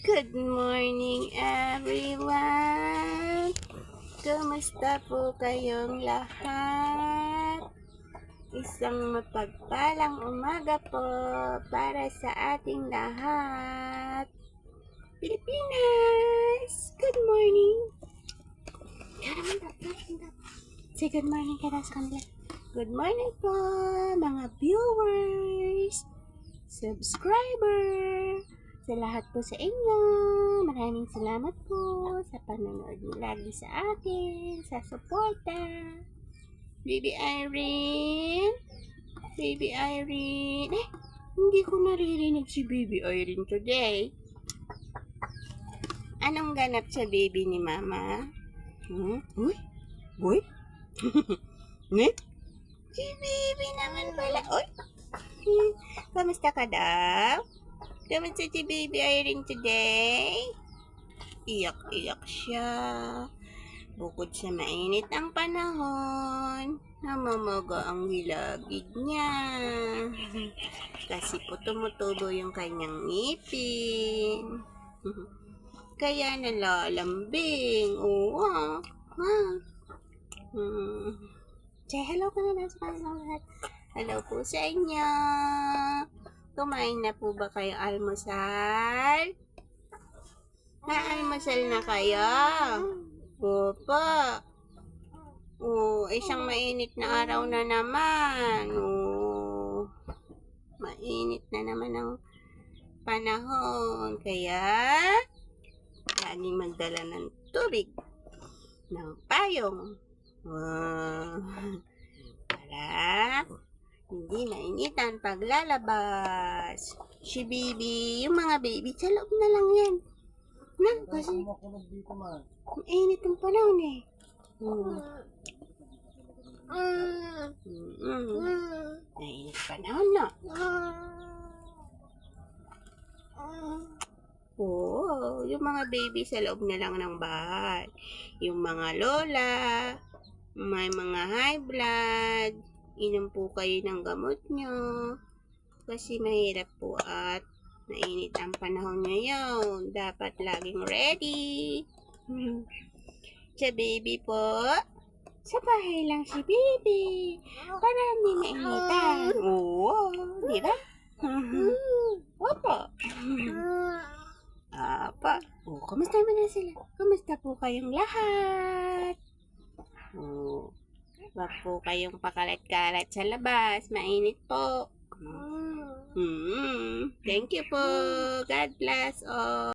Good morning, everyone! Kumusta po kayong lahat? Isang mapagpalang umaga po para sa ating lahat. Pilipinas! Good morning! Say good morning ka na sa kanila. Good morning po, mga viewers, subscriber, sa lahat po sa inyo. Maraming salamat po sa panonood niyo lagi sa akin, sa suporta. Baby Irene, Baby Irene, hindi ko naririnig si Baby Irene today. Anong ganap sa baby ni Mama? Uy? Uy? Si Baby naman pala. Uy? Kamusta ka daw? Kamusta si Baby Irene today? Iyak-iyak siya. Bukod sa mainit ang panahon, namamaga ang gilagid niya. Kasi po tumutubo yung kanyang ngipin. Kaya nalalambing. Oo. Say hello ka na sa kanilang lahat. Hello po sa inyo. Kumain na po ba kayo almusal? Almusal na kayo? Opo. Isang mainit na araw na naman. Mainit na naman ang panahon. Kaya, laging magdala ng tubig, ng payong. Para hindi mainitan paglalabas. Si Baby, yung mga baby, sa loob na lang yan. Na, kasi mainit ang panahon eh. Mainit panahon na. Yung mga baby sa loob na lang ng bahay. Yung mga lola, may mga high blood, inom po kayo ng gamot nyo. Kasi mahirap po at mainit ang panahon ngayon. Dapat laging ready. Sa baby po, sa bahay lang si Baby. Para hindi mainitan. Oo, di ba? Opo. Apa. Kamusta mo na sila? Kamusta po kayong lahat? Wag po kayong pakalat-kalat sa labas. Mainit po. Thank you po. God bless all.